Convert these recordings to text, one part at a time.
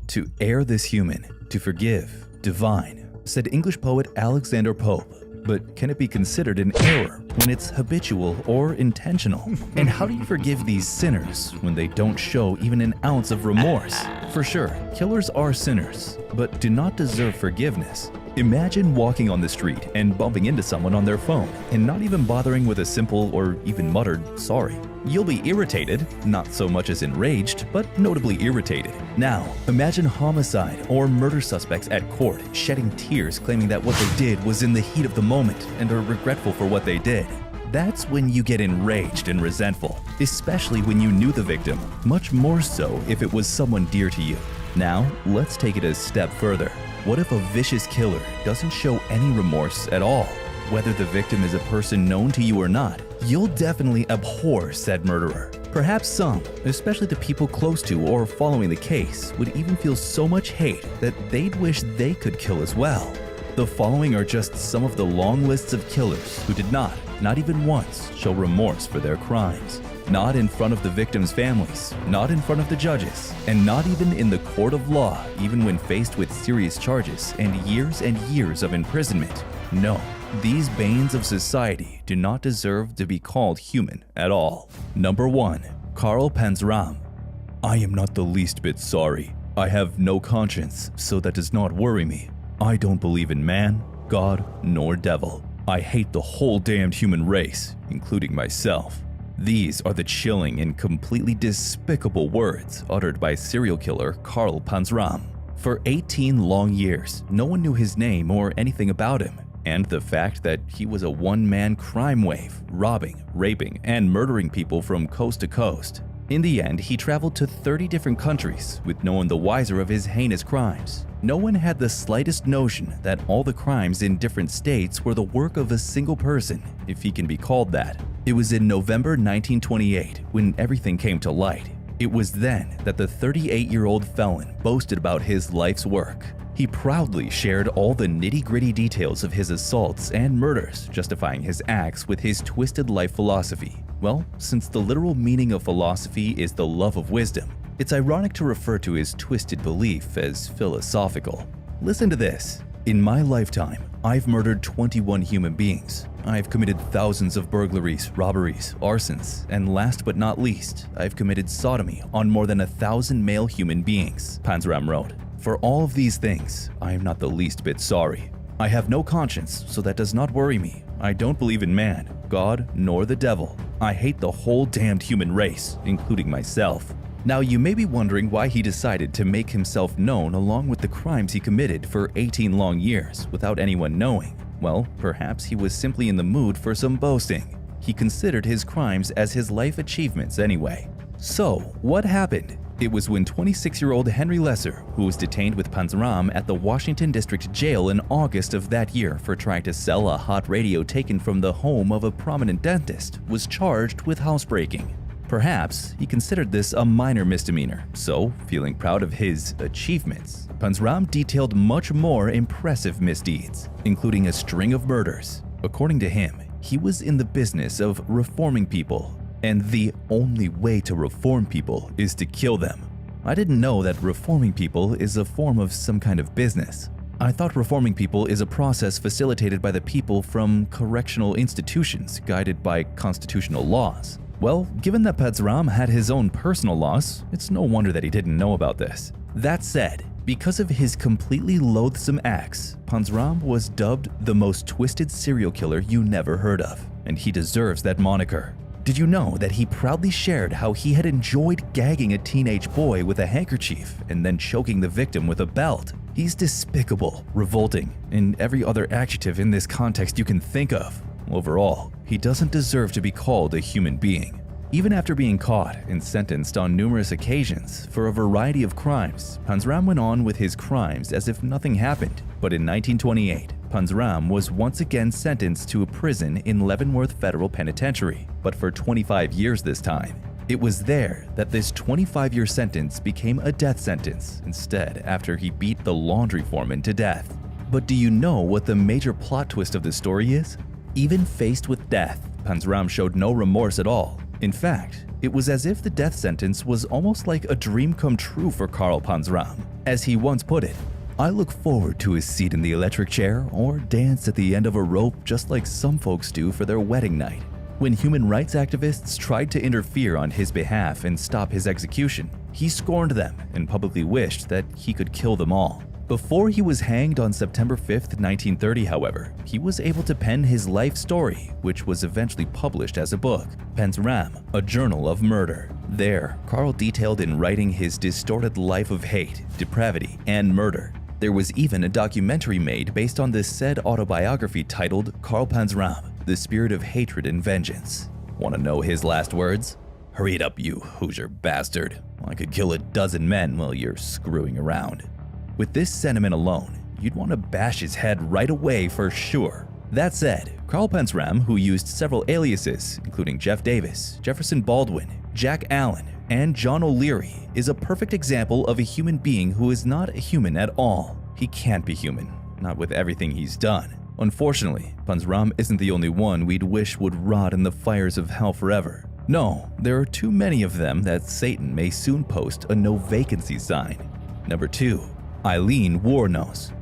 To err this human, to forgive, divine, said English poet Alexander Pope. But can it be considered an error when it's habitual or intentional? And how do you forgive these sinners when they don't show even an ounce of remorse? For sure, killers are sinners, but do not deserve forgiveness. Imagine walking on the street and bumping into someone on their phone and not even bothering with a simple or even muttered sorry. You'll be irritated, not so much as enraged, but notably irritated. Now, imagine homicide or murder suspects at court shedding tears claiming that what they did was in the heat of the moment and are regretful for what they did. That's when you get enraged and resentful, especially when you knew the victim, much more so if it was someone dear to you. Now, let's take it a step further. What if a vicious killer doesn't show any remorse at all? Whether the victim is a person known to you or not, you'll definitely abhor said murderer. Perhaps some, especially the people close to or following the case, would even feel so much hate that they'd wish they could kill as well. The following are just some of the long lists of killers who did not even once, show remorse for their crimes. Not in front of the victims' families, not in front of the judges, and not even in the court of law, even when faced with serious charges and years of imprisonment. No, these banes of society do not deserve to be called human at all. Number 1. Karl Panzram. I am not the least bit sorry. I have no conscience, so that does not worry me. I don't believe in man, God, nor devil. I hate the whole damned human race, including myself. These are the chilling and completely despicable words uttered by serial killer Karl Panzram. For 18 long years, no one knew his name or anything about him, and the fact that he was a one-man crime wave, robbing, raping, and murdering people from coast to coast. In the end, he traveled to 30 different countries, with no one the wiser of his heinous crimes. No one had the slightest notion that all the crimes in different states were the work of a single person, if he can be called that. It was in November 1928 when everything came to light. It was then that the 38-year-old felon boasted about his life's work. He proudly shared all the nitty-gritty details of his assaults and murders, justifying his acts with his twisted life philosophy. Well, since the literal meaning of philosophy is the love of wisdom, it's ironic to refer to his twisted belief as philosophical. Listen to this. In my lifetime, I've murdered 21 human beings. I've committed thousands of burglaries, robberies, arsons, and last but not least, I've committed sodomy on more than 1,000 male human beings, Panzram wrote. For all of these things, I am not the least bit sorry. I have no conscience, so that does not worry me. I don't believe in man, God, nor the devil. I hate the whole damned human race, including myself. Now, you may be wondering why he decided to make himself known along with the crimes he committed for 18 long years without anyone knowing. Well, perhaps he was simply in the mood for some boasting. He considered his crimes as his life achievements anyway. So, what happened? It was when 26-year-old Henry Lesser, who was detained with Panzram at the Washington District Jail in August of that year for trying to sell a hot radio taken from the home of a prominent dentist, was charged with housebreaking. Perhaps he considered this a minor misdemeanor, so, feeling proud of his achievements, Panzram detailed much more impressive misdeeds, including a string of murders. According to him, he was in the business of reforming people, and the only way to reform people is to kill them. I didn't know that reforming people is a form of some kind of business. I thought reforming people is a process facilitated by the people from correctional institutions guided by constitutional laws. Well, given that Panzram had his own personal laws, it's no wonder that he didn't know about this. That said, because of his completely loathsome acts, Panzram was dubbed the most twisted serial killer you never heard of, and he deserves that moniker. Did you know that he proudly shared how he had enjoyed gagging a teenage boy with a handkerchief and then choking the victim with a belt? He's despicable, revolting, and every other adjective in this context you can think of. Overall, he doesn't deserve to be called a human being. Even after being caught and sentenced on numerous occasions for a variety of crimes, Panzram went on with his crimes as if nothing happened. But in 1928, Panzram was once again sentenced to a prison in Leavenworth Federal Penitentiary, but for 25 years this time. It was there that this 25-year sentence became a death sentence instead after he beat the laundry foreman to death. But do you know what the major plot twist of this story is? Even faced with death, Panzram showed no remorse at all. In fact, It was as if the death sentence was almost like a dream come true for Karl Panzram. As he once put it, "I look forward to his seat in the electric chair or dance at the end of a rope just like some folks do for their wedding night." When human rights activists tried to interfere on his behalf and stop his execution, he scorned them and publicly wished that he could kill them all. Before he was hanged on September 5, 1930, however, he was able to pen his life story, which was eventually published as a book, Panzram, A Journal of Murder. There, Karl detailed in writing his distorted life of hate, depravity, and murder. There was even a documentary made based on this said autobiography titled Karl Panzram, The Spirit of Hatred and Vengeance. Want to know his last words? "Hurry it up, you Hoosier bastard. I could kill a dozen men while you're screwing around." With this sentiment alone, you'd want to bash his head right away for sure. That said, Karl Panzram, who used several aliases, including Jeff Davis, Jefferson Baldwin, Jack Allen, and John O'Leary, is a perfect example of a human being who is not a human at all. He can't be human, not with everything he's done. Unfortunately, Panzram isn't the only one we'd wish would rot in the fires of hell forever. No, there are too many of them that Satan may soon post a no vacancy sign. Number 2. Eileen Wuornos.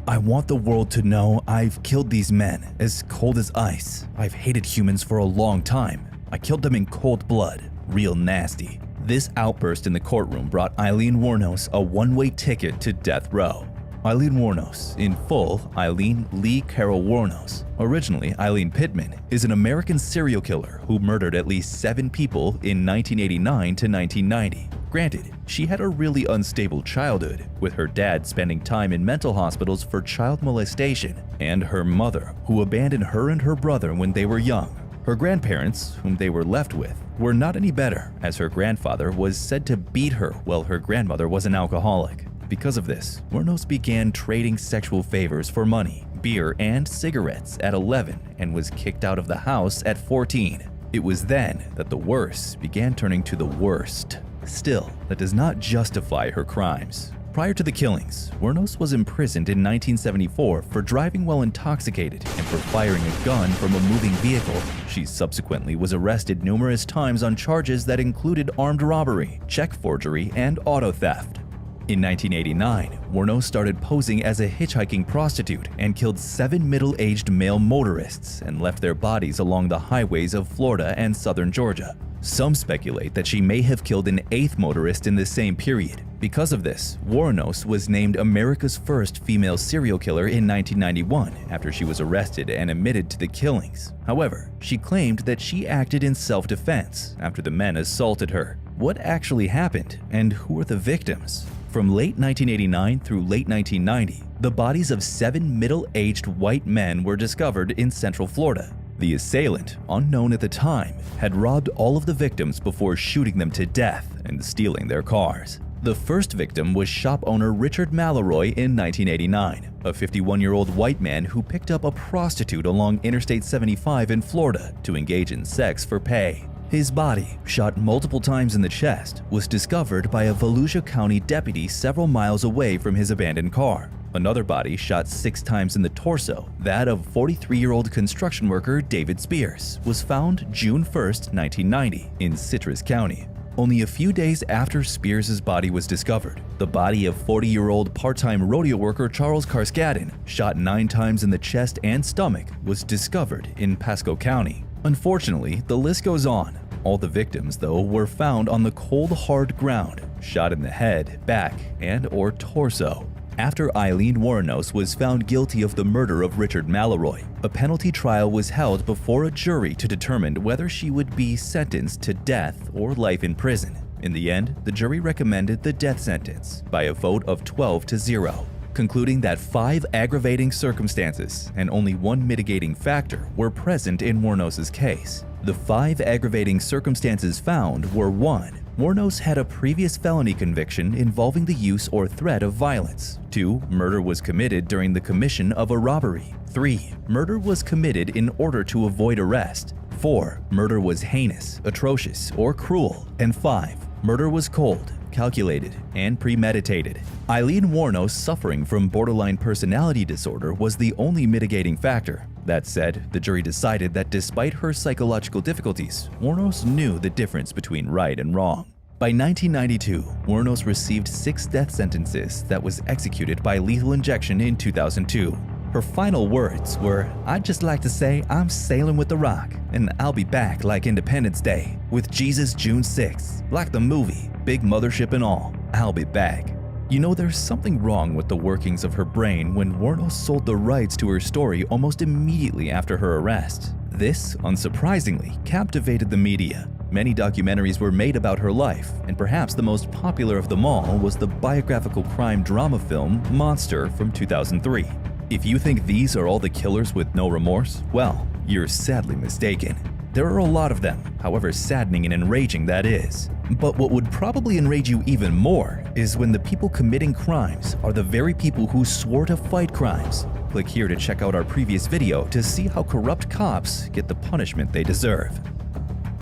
"I want the world to know I've killed these men as cold as ice. I've hated humans for a long time. I killed them in cold blood. Real nasty." This outburst in the courtroom brought Eileen Wuornos a one-way ticket to death row. Eileen Wuornos, in full Eileen Lee Carol Wuornos, originally Eileen Pittman, is an American serial killer who murdered at least 7 people in 1989 to 1990. Granted, she had a really unstable childhood, with her dad spending time in mental hospitals for child molestation, and her mother, who abandoned her and her brother when they were young. Her grandparents, whom they were left with, were not any better, as her grandfather was said to beat her while her grandmother was an alcoholic. Because of this, Wuornos began trading sexual favors for money, beer, and cigarettes at 11 and was kicked out of the house at 14. It was then that the worst began turning to the worst. Still, that does not justify her crimes. Prior to the killings, Wuornos was imprisoned in 1974 for driving while intoxicated and for firing a gun from a moving vehicle. She subsequently was arrested numerous times on charges that included armed robbery, check forgery, and auto theft. In 1989, Wuornos started posing as a hitchhiking prostitute and killed 7 middle-aged male motorists and left their bodies along the highways of Florida and southern Georgia. Some speculate that she may have killed an 8th motorist in the same period. Because of this, Wuornos was named America's first female serial killer in 1991 after she was arrested and admitted to the killings. However, she claimed that she acted in self-defense after the men assaulted her. What actually happened, and who were the victims? From late 1989 through late 1990, the bodies of 7 middle-aged white men were discovered in Central Florida. The assailant, unknown at the time, had robbed all of the victims before shooting them to death and stealing their cars. The first victim was shop owner Richard Malloy in 1989, a 51-year-old white man who picked up a prostitute along Interstate 75 in Florida to engage in sex for pay. His body, shot multiple times in the chest, was discovered by a Volusia County deputy several miles away from his abandoned car. Another body shot 6 times in the torso, that of 43-year-old construction worker David Spears, was found June 1, 1990, in Citrus County. Only a few days after Spears' body was discovered, the body of 40-year-old part-time rodeo worker Charles Carskadden, shot 9 times in the chest and stomach, was discovered in Pasco County. Unfortunately, the list goes on. All the victims, though, were found on the cold, hard ground, shot in the head, back, and/or torso. After Eileen Wuornos was found guilty of the murder of Richard Malloy, a penalty trial was held before a jury to determine whether she would be sentenced to death or life in prison. In the end, the jury recommended the death sentence by a vote of 12-0, concluding that 5 aggravating circumstances and only 1 mitigating factor were present in Wuornos' case. The 5 aggravating circumstances found were: 1. Wuornos had a previous felony conviction involving the use or threat of violence. 2. Murder was committed during the commission of a robbery. 3. Murder was committed in order to avoid arrest. 4. Murder was heinous, atrocious, or cruel. And 5. Murder was cold, calculated, and premeditated. Eileen Wuornos suffering from borderline personality disorder was the only mitigating factor. That said, the jury decided that despite her psychological difficulties, Wuornos knew the difference between right and wrong. By 1992, Wuornos received 6 death sentences that was executed by lethal injection in 2002. Her final words were, "I'd just like to say I'm sailing with the rock, and I'll be back like Independence Day, with Jesus June 6th, like the movie, big mothership and all, I'll be back." You know, there's something wrong with the workings of her brain when Wuornos sold the rights to her story almost immediately after her arrest. This, unsurprisingly, captivated the media. Many documentaries were made about her life, and perhaps the most popular of them all was the biographical crime drama film Monster from 2003. If you think these are all the killers with no remorse, well, you're sadly mistaken. There are a lot of them, however saddening and enraging that is. But what would probably enrage you even more is when the people committing crimes are the very people who swore to fight crimes. Click here to check out our previous video to see how corrupt cops get the punishment they deserve.